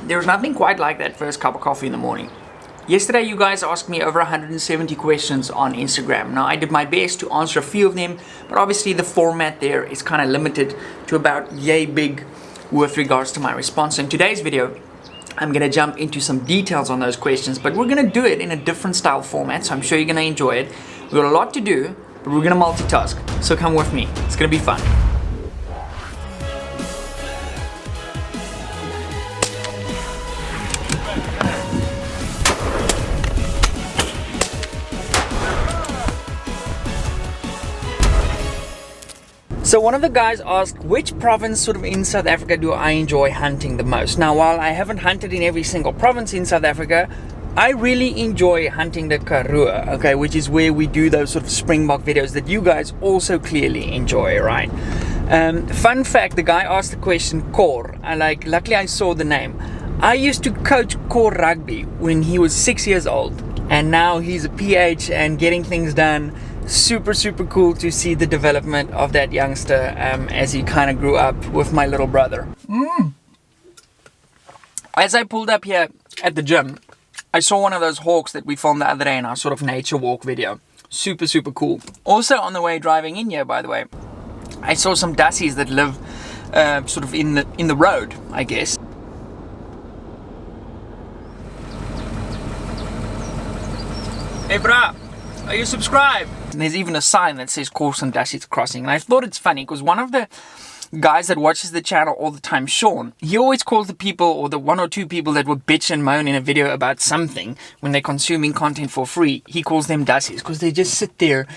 There's nothing quite like that first cup of coffee in the morning. Yesterday you guys asked me over 170 questions on Instagram. Now I did my best to answer a few of them, but obviously the format there is kind of limited to about yay big with regards to my response. In today's video, I'm going to jump into some details on those questions, but we're going to do it in a different style format, so I'm sure you're going to enjoy it. We've got a lot to do, but we're going to multitask, so come with me. It's going to be fun. So one of the guys asked, which province sort of in South Africa do I enjoy hunting the most? Now, while I haven't hunted in every single province in South Africa, I really enjoy hunting the Karoo, okay, which is where we do those sort of springbok videos that you guys also clearly enjoy, right? Fun fact, the guy asked the question, Cor, luckily I saw the name. I used to coach Cor rugby when he was 6 years old, and now he's a PH and getting things done. Super cool to see the development of that youngster as he kind of grew up with my little brother. As I pulled up here at the gym, I saw one of those hawks that we filmed the other day in our sort of nature walk video. Super cool. Also on the way driving in here, by the way, I saw some dassies that live sort of in the road, I guess. Hey brah, are you subscribed? And there's even a sign that says Corson Dassies Crossing. And I thought it's funny because one of the guys that watches the channel all the time, Sean, he always calls the people or the one or two people that will bitch and moan in a video about something when they're consuming content for free, he calls them Dassies because they just sit there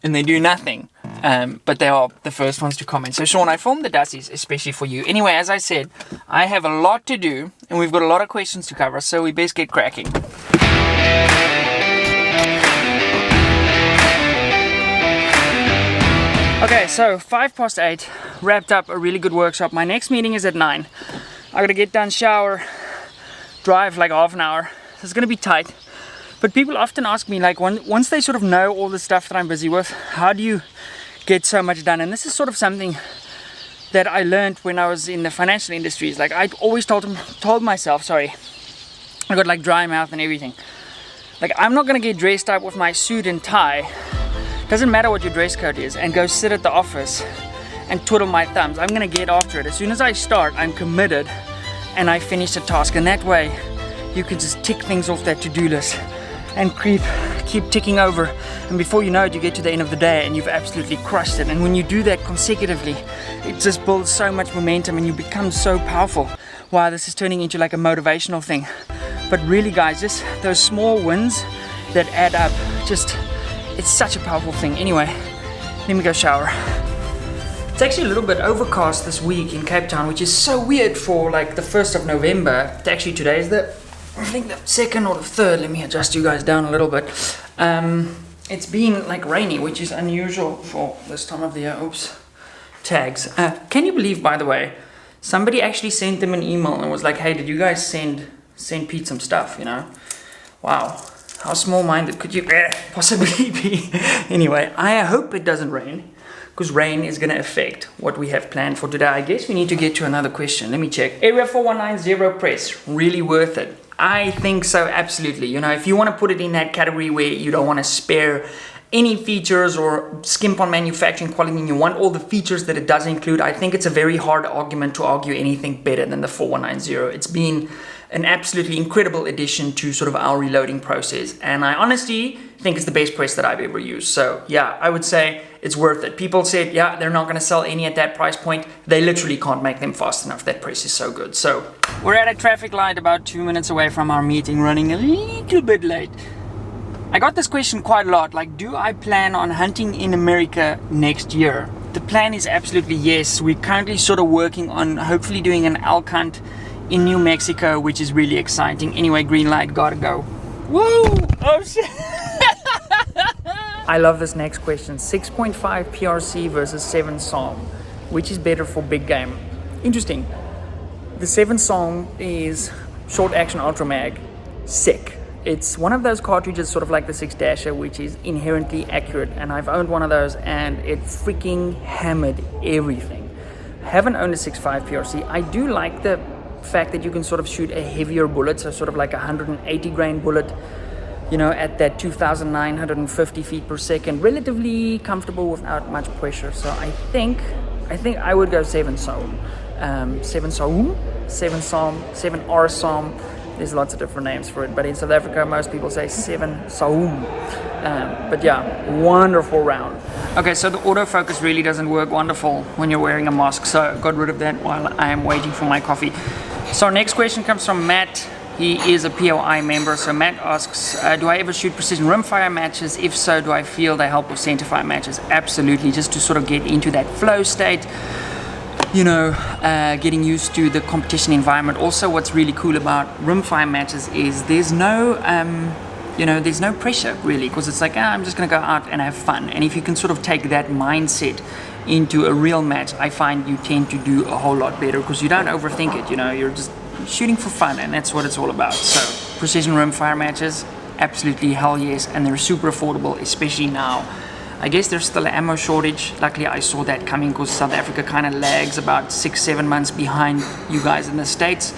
and they do nothing. But they are the first ones to comment. So Sean, I filmed the Dassies especially for you. Anyway, as I said, I have a lot to do and we've got a lot of questions to cover, so we best get cracking. Okay, so 8:05, wrapped up a really good workshop. My next meeting is at 9. I gotta get done, shower, drive like half an hour. So it's gonna be tight. But people often ask me, like, once they sort of know all the stuff that I'm busy with, how do you get so much done? And this is sort of something that I learned when I was in the financial industries. Like, I always told myself, I got like dry mouth and everything. Like, I'm not gonna get dressed up with my suit and tie. Doesn't matter what your dress code is, and go sit at the office and twiddle my thumbs. I'm gonna get after it. As soon as I start, I'm committed and I finish the task. And that way you can just tick things off that to-do list and keep ticking over. And before you know it, you get to the end of the day and you've absolutely crushed it. And when you do that consecutively, it just builds so much momentum and you become so powerful. Wow, this is turning into like a motivational thing. But really guys, just those small wins that add up, it's such a powerful thing. Anyway, let me go shower. It's actually a little bit overcast this week in Cape Town, which is so weird for like the 1st of November. Actually today is I think the 2nd or the 3rd. Let me adjust you guys down a little bit. It's been like rainy, which is unusual for this time of the year. Oops. Tags. Can you believe, by the way, somebody actually sent them an email and was like, hey, did you guys send Pete some stuff, you know? Wow. How small-minded could you possibly be? Anyway, I hope it doesn't rain, because rain is going to affect what we have planned for today. I guess we need to get to another question. Let me check. Area 4190 press, really worth it? I think so, absolutely. You know, if you want to put it in that category where you don't want to spare any features or skimp on manufacturing quality and you want all the features that it does include, I think it's a very hard argument to argue anything better than the 4190. It's been an absolutely incredible addition to sort of our reloading process, and I honestly think it's the best press that I've ever used. So yeah, I would say it's worth it. People said, yeah, they're not going to sell any at that price point. They literally can't make them fast enough. That press is so good. So we're at a traffic light about 2 minutes away from our meeting, running a little bit late. I got this question quite a lot, like, do I plan on hunting in America next year? The plan is absolutely yes. We're currently sort of working on hopefully doing an elk hunt in New Mexico, which is really exciting. Anyway, green light, gotta go. Woo! Oh shit! I love this next question. 6.5 PRC versus 7 SAUM. Which is better for big game? Interesting. The 7 SAUM is short action ultra mag. Sick. It's one of those cartridges, sort of like the 6-dasher, which is inherently accurate, and I've owned one of those and it freaking hammered everything. haven't owned a 6.5 PRC. I do like the fact that you can sort of shoot a heavier bullet, so sort of like a 180 grain bullet, you know, at that 2,950 feet per second, relatively comfortable without much pressure. So I think I would go 7 Saum. 7 Saum, 7 Saum, 7R Saum. There's lots of different names for it, but in South Africa, most people say 7 Saum. But yeah, wonderful round. Okay, so the autofocus really doesn't work wonderful when you're wearing a mask, so got rid of that while I am waiting for my coffee. So our next question comes from Matt. He is a POI member. So Matt asks, do I ever shoot precision rimfire matches? If so, do I feel they help with centerfire matches? Absolutely, just to sort of get into that flow state, you know, getting used to the competition environment. Also, what's really cool about rimfire matches is there's no, you know, there's no pressure really, because it's like, I'm just gonna go out and have fun. And if you can sort of take that mindset into a real match, I find you tend to do a whole lot better, because you don't overthink it, you know, you're just shooting for fun, and that's what it's all about. So precision rimfire matches, absolutely hell yes, and they're super affordable, especially now. I guess there's still an ammo shortage. Luckily I saw that coming, because South Africa kind of lags about 6-7 months behind you guys in the States.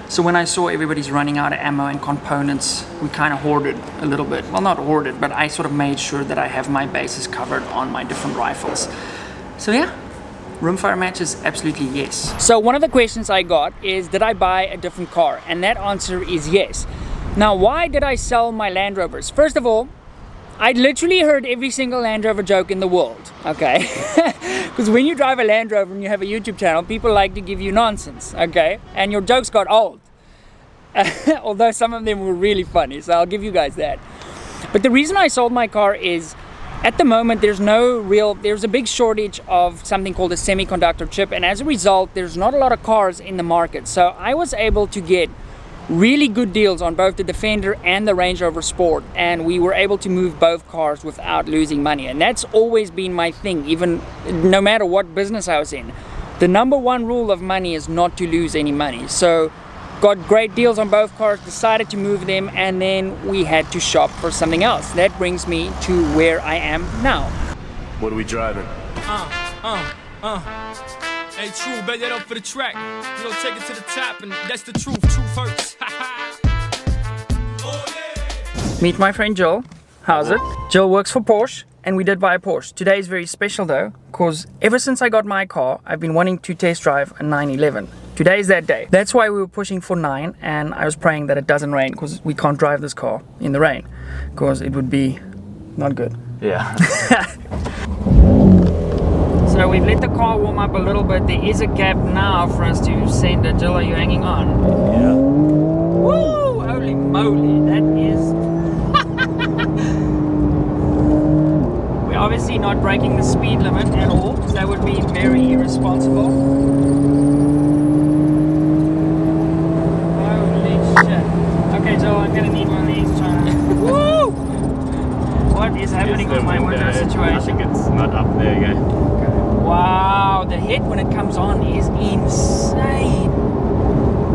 So when I saw everybody's running out of ammo and components, we kind of hoarded a little bit. Well, not hoarded, but I sort of made sure that I have my bases covered on my different rifles. So yeah, rimfire matches, absolutely yes. So one of the questions I got is, did I buy a different car? And that answer is yes. Now, why did I sell my Land Rovers? First of all, I literally heard every single Land Rover joke in the world, okay? Because when you drive a Land Rover and you have a YouTube channel, people like to give you nonsense, okay? And your jokes got old. Although some of them were really funny, so I'll give you guys that. But the reason I sold my car is, at the moment, there's a big shortage of something called a semiconductor chip, and as a result, there's not a lot of cars in the market. So I was able to get really good deals on both the Defender and the Range Rover Sport, and we were able to move both cars without losing money. And that's always been my thing, even no matter what business I was in. The number one rule of money is not to lose any money. So got great deals on both cars, decided to move them, and then we had to shop for something else. That brings me to where I am now. What are we driving? Hey, true, bet that up for the track. You know, take it to the top, and that's the truth. Truth hurts. Oh, yeah. Meet my friend Jill. How's it? Jill works for Porsche, and we did buy a Porsche. Today is very special though, because ever since I got my car, I've been wanting to test drive a 911. Today is that day. That's why we were pushing for 9, and I was praying that it doesn't rain, because we can't drive this car in the rain, because it would be not good. Yeah. So we've let the car warm up a little bit. There is a gap now for us to send it. Jill, are you hanging on? Yeah. Woo! Holy moly, that is... We're obviously not breaking the speed limit at all. That would be very irresponsible. Holy shit. Okay, Jill, I'm gonna need one of these. Woo! What is happening with my window situation? I think it's not up there yet. Wow, the hit when it comes on is insane.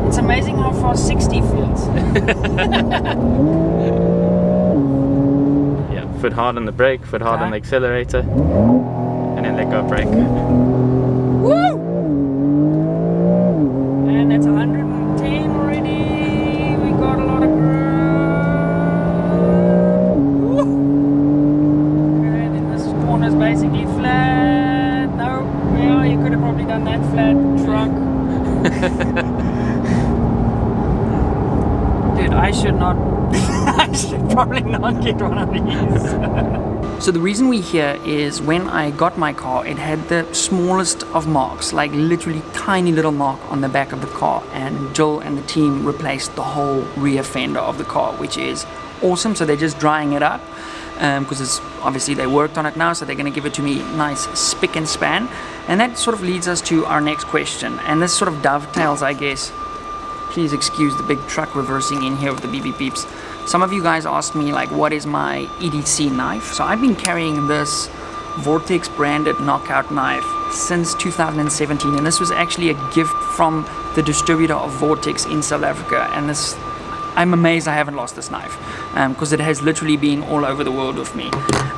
It's amazing how fast 60 feels. Yeah, foot hard on the brake, foot hard on the accelerator, and then let go brake. Woo! And that's 110 already. We got a lot of ground. Woo! Okay, then this corner's basically flat. Yeah, you could have probably done that flat truck. Dude, I should not. I should probably not get one of these. So the reason we're here is when I got my car, it had the smallest of marks, like literally tiny little mark on the back of the car, and Jill and the team replaced the whole rear fender of the car, which is awesome. So they're just drying it up. Because it's obviously they worked on it now, so they're going to give it to me nice spick and span. And that sort of leads us to our next question, and this sort of dovetails, I guess. Please excuse the big truck reversing in here with the BB peeps. Some of you guys asked me, like, what is my EDC knife? So I've been carrying this Vortex branded knockout knife since 2017, and this was actually a gift from the distributor of Vortex in South Africa. And this, I'm amazed I haven't lost this knife, because it has literally been all over the world with me.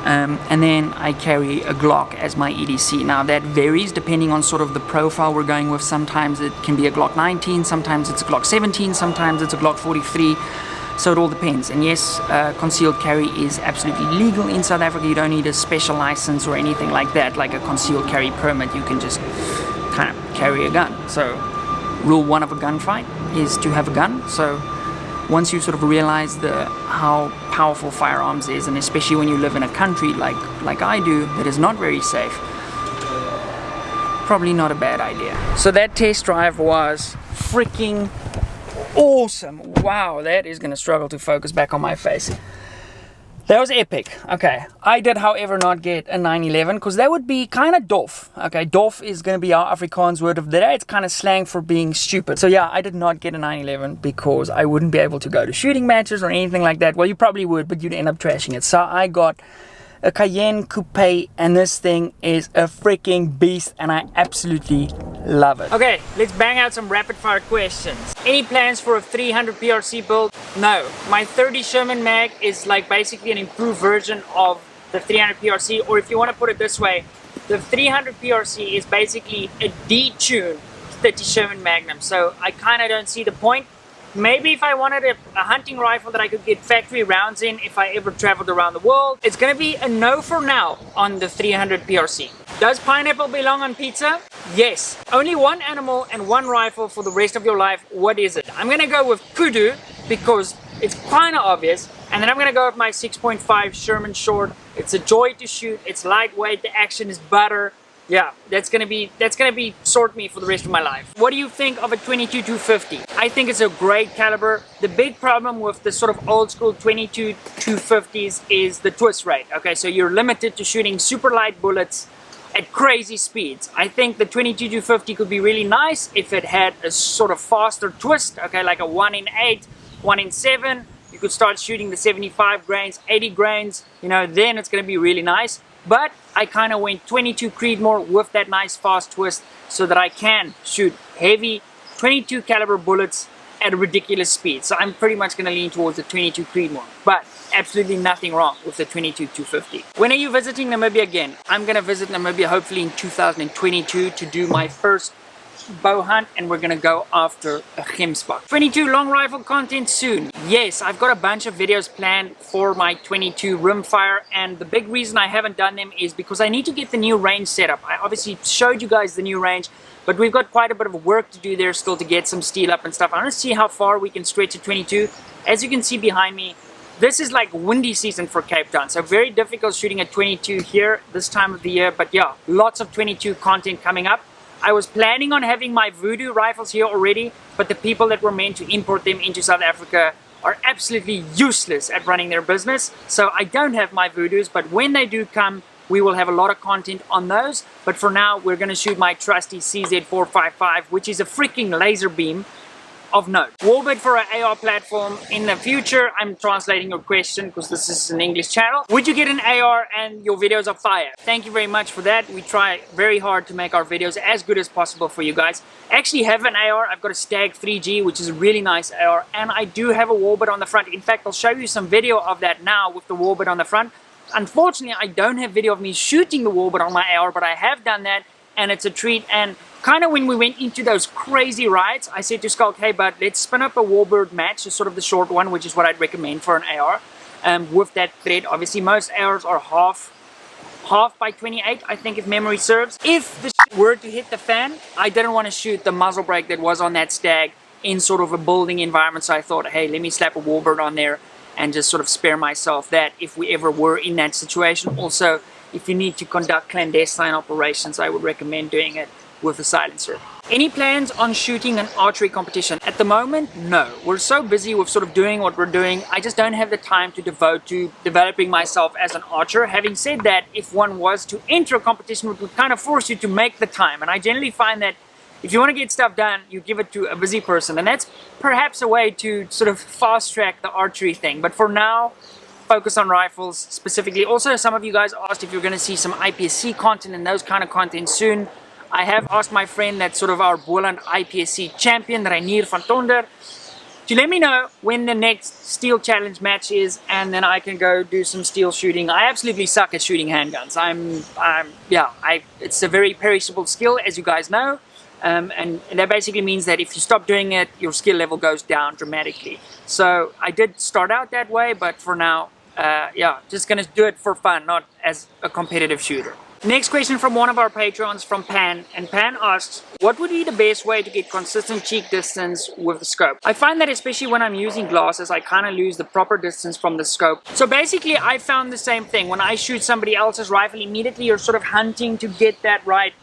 And then I carry a Glock as my EDC. Now that varies depending on sort of the profile we're going with. Sometimes it can be a Glock 19, sometimes it's a Glock 17, sometimes it's a Glock 43. So it all depends. And yes, concealed carry is absolutely legal in South Africa. You don't need a special license or anything like that, like a concealed carry permit. You can just kind of carry a gun. So rule 1 of a gunfight is to have a gun. So once you sort of realize how powerful firearms is, and especially when you live in a country like I do that is not very safe, probably not a bad idea. So that test drive was freaking awesome. Wow, that is gonna struggle to focus back on my face. That was epic. Okay, I did however not get a 911, because that would be kind of dof. Okay, dof is going to be our Afrikaans word of the day. It's kind of slang for being stupid. So yeah, I did not get a 911 because I wouldn't be able to go to shooting matches or anything like that. Well, you probably would, but you'd end up trashing it. So I got a Cayenne Coupe, and this thing is a freaking beast, and I absolutely love it. Okay, let's bang out some rapid fire questions. Any plans for a 300 PRC build? No. My 30 Sherman mag is like basically an improved version of the 300 PRC, or if you want to put it this way, the 300 PRC is basically a detuned 30 Sherman Magnum. So I kind of don't see the point. Maybe if I wanted a hunting rifle that I could get factory rounds in if I ever traveled around the world. It's gonna be a no for now on the 300 PRC. Does pineapple belong on pizza? Yes. Only one animal and one rifle for the rest of your life. What is it? I'm gonna go with kudu because it's kind of obvious. And then I'm gonna go with my 6.5 Sherman Short. It's a joy to shoot. It's lightweight. The action is butter. Yeah, that's gonna be sort me for the rest of my life. What do you think of a 22-250? I think it's a great caliber. The big problem with the sort of old school 22-250s is the twist rate. Okay, so you're limited to shooting super light bullets at crazy speeds. I think the 22-250 could be really nice if it had a sort of faster twist. Okay, like a 1 in 8, 1 in 7. You could start shooting the 75 grains, 80 grains. You know, then it's gonna be really nice. But I kind of went 22 Creedmoor with that nice fast twist so that I can shoot heavy 22 caliber bullets at a ridiculous speed. So I'm pretty much going to lean towards the 22 Creedmoor. But absolutely nothing wrong with the 22-250. When are you visiting Namibia again? I'm going to visit Namibia hopefully in 2022 to do my first bow hunt, and we're gonna go after a gemsbok. 22 long rifle content soon. Yes, I've got a bunch of videos planned for my 22 rimfire, and the big reason I haven't done them is because I need to get the new range set up. I obviously showed you guys the new range, but we've got quite a bit of work to do there still to get some steel up and stuff. I want to see how far we can stretch a 22. As you can see behind me, this is like windy season for Cape Town, so very difficult shooting a 22 here this time of the year, but yeah, lots of 22 content coming up. I was planning on having my Voodoo rifles here already, but the people that were meant to import them into South Africa are absolutely useless at running their business. So I don't have my Voodoos, but when they do come, we will have a lot of content on those. But for now, we're going to shoot my trusty CZ455, which is a freaking laser beam of note. Warbird for an AR platform in the future. I'm translating your question because this is an English channel. Would you get an AR and your videos are fire? Thank you very much for that. We try very hard to make our videos as good as possible for you guys. I actually have an AR. I've got a Stag 3G, which is a really nice AR, and I do have a warbird on the front. In fact, I'll show you some video of that now with the warbird on the front. Unfortunately, I don't have video of me shooting the warbird on my AR, but I have done that, and it's a treat. And kind of when we went into those crazy rides, I said to Skulk, hey bud, let's spin up a warbird match, so sort of the short one, which is what I'd recommend for an AR, with that thread. Obviously, most ARs are half by 28, I think, if memory serves. If the shit were to hit the fan, I didn't want to shoot the muzzle brake that was on that Stag in sort of a building environment, so I thought, hey, let me slap a warbird on there and just sort of spare myself that if we ever were in that situation. Also, if you need to conduct clandestine operations, I would recommend doing it with a silencer. Any plans on shooting an archery competition? At the moment, no. We're so busy with sort of doing what we're doing, I just don't have the time to devote to developing myself as an archer. Having said that, if one was to enter a competition, it would kind of force you to make the time. And I generally find that if you want to get stuff done, you give it to a busy person. And that's perhaps a way to sort of fast track the archery thing. But for now, focus on rifles specifically. Also, some of you guys asked if you're going to see some IPSC content and those kind of content soon. I have asked my friend that's sort of our Boland IPSC champion, Reinier van Tonder. to let me know when the next steel challenge match is, and then I can go do some steel shooting. I absolutely suck at shooting handguns. It's a very perishable skill, as you guys know. And that basically means that if you stop doing it, your skill level goes down dramatically. So I did start out that way, but for now, just gonna do it for fun, not as a competitive shooter. Next question from one of our patrons, from Pan, and Pan asks, what would be the best way to get consistent cheek distance with the scope? I find that especially when I'm using glasses, I kind of lose the proper distance from the scope. So basically, I found the same thing. When I shoot somebody else's rifle, immediately you're sort of hunting to get that right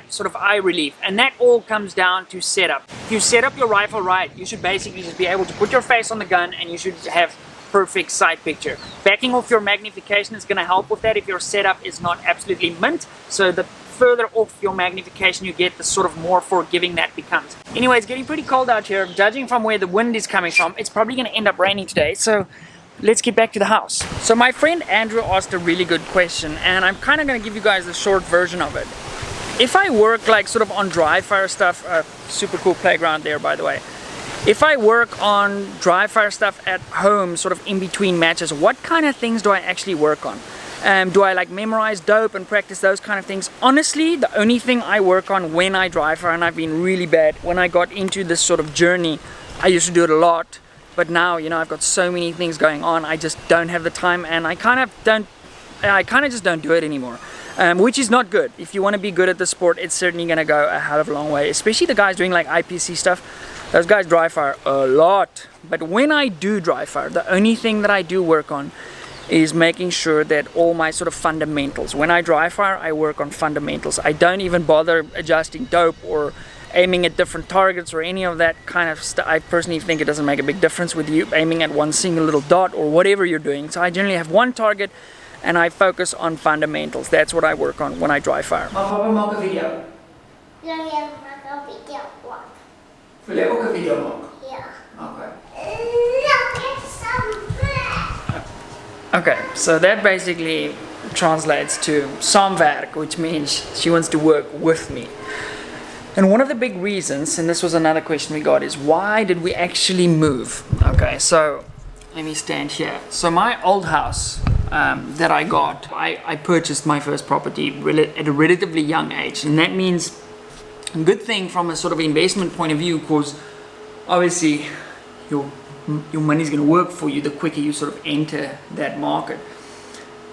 sort of eye relief. And that all comes down to setup. If you set up your rifle right, you should basically just be able to put your face on the gun and you should have perfect sight picture. Backing off your magnification is going to help with that if your setup is not absolutely mint. So the further off your magnification you get, the sort of more forgiving that becomes. Anyway, it's getting pretty cold out here. Judging from where the wind is coming from, it's probably going to end up raining today. So let's get back to the house. So my friend Andrew asked a really good question, and I'm kind of going to give you guys the short version of it. If I work like sort of on dry fire stuff, super cool playground there, by the way. If I work on dry fire stuff at home, sort of in between matches, what kind of things do I actually work on? Do I like memorize dope and practice those kind of things? Honestly, the only thing I work on when I dry fire, and I've been really bad, when I got into this sort of journey, I used to do it a lot, but now, you know, I've got so many things going on, I just don't have the time, and I kind of just don't do it anymore. Which is not good. If you want to be good at the sport, it's certainly going to go a hell of a long way, especially the guys doing like IPC stuff. Those guys dry fire a lot. But when I do dry fire, the only thing that I do work on is making sure that all my sort of fundamentals. When I dry fire, I work on fundamentals. I don't even bother adjusting dope or aiming at different targets or any of that kind of stuff. I personally think it doesn't make a big difference with you aiming at one single little dot or whatever you're doing. So I generally have one target and I focus on fundamentals. That's what I work on when I dry fire. Mag papa maak 'n video? Ja, jij maakt een video. Wat? Wil jy ook 'n video maak? Ja. Okay. Look at some bread. Okay, so that basically translates to saamwerk, which means she wants to work with me. And one of the big reasons, and this was another question we got, is why did we actually move? Okay, so let me stand here. So my old house that I got, I purchased my first property at a relatively young age, and that means a good thing from a sort of investment point of view, because obviously your money's going to work for you the quicker you sort of enter that market.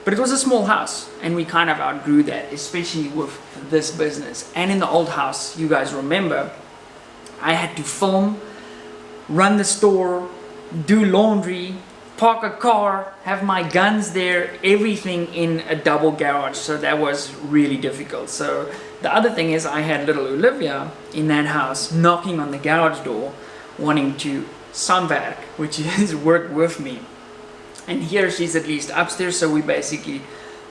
But it was a small house, and we kind of outgrew that, especially with this business. And in the old house, you guys remember, I had to film, run the store, do laundry, park a car, have my guns there, everything in a double garage. So that was really difficult. So the other thing is I had little Olivia in that house knocking on the garage door, wanting to saamwerk, which is work with me. And here she's at least upstairs, so we basically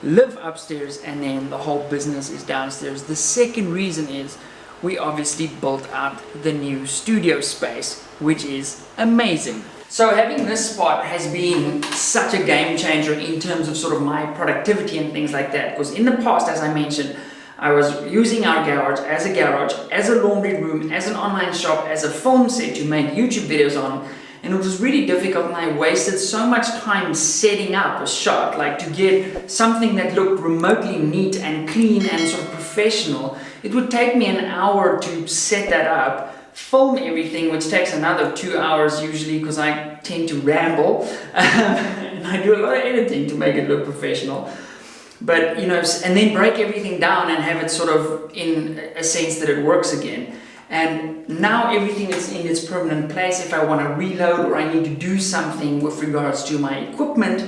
live upstairs and then the whole business is downstairs. The second reason is we obviously built out the new studio space, which is amazing. So having this spot has been such a game changer in terms of sort of my productivity and things like that, because in the past, as I mentioned, I was using our garage, as a laundry room, as an online shop, as a film set to make YouTube videos on, and it was really difficult, and I wasted so much time setting up a shot, like to get something that looked remotely neat and clean and sort of professional. It would take me an hour to set that up, film everything, which takes another 2 hours usually, because I tend to ramble, and I do a lot of editing to make it look professional. But, you know, and then break everything down and have it sort of in a sense that it works again. And now everything is in its permanent place. If I want to reload or I need to do something with regards to my equipment,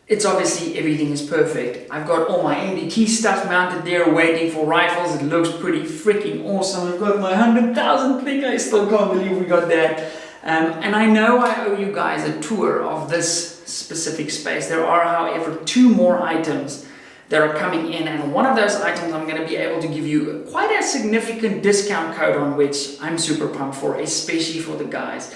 it's obviously everything is perfect. I've got all my MDT stuff mounted there waiting for rifles. It looks pretty freaking awesome. I've got my 100,000 click. I still can't believe we got that. And I know I owe you guys a tour of this specific space. There are, however, 2 more items that are coming in, and one of those items I'm going to be able to give you quite a significant discount code on, which I'm super pumped for, especially for the guys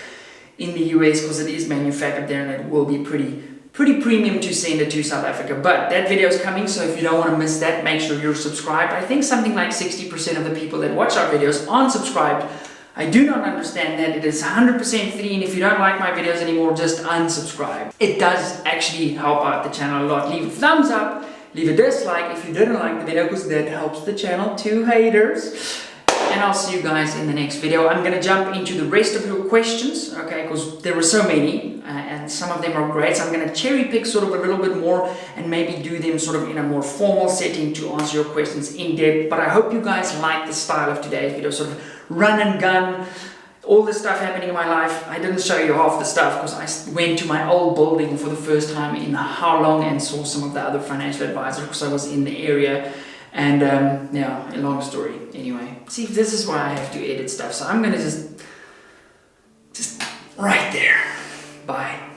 in the US, because it is manufactured there and it will be pretty premium to send it to South Africa. But that video is coming, so if you don't want to miss that, make sure you're subscribed. I think something like 60% of the people that watch our videos aren't subscribed. I do not understand that. It is 100% free, and if you don't like my videos anymore, just unsubscribe. It does actually help out the channel a lot. Leave a thumbs up, leave a dislike if you didn't like the video, because that helps the channel too, haters. And I'll see you guys in the next video. I'm going to jump into the rest of your questions, okay, because there were so many, and some of them are great, so I'm going to cherry pick sort of a little bit more and maybe do them sort of in a more formal setting to answer your questions in depth. But I hope you guys like the style of today's video, sort of run and gun, all the stuff happening in my life. I didn't show you half the stuff because I went to my old building for the first time in how long and saw some of the other financial advisors because I was in the area. And yeah, a long story. Anyway, see, this is why I have to edit stuff. So I'm gonna just right there. Bye.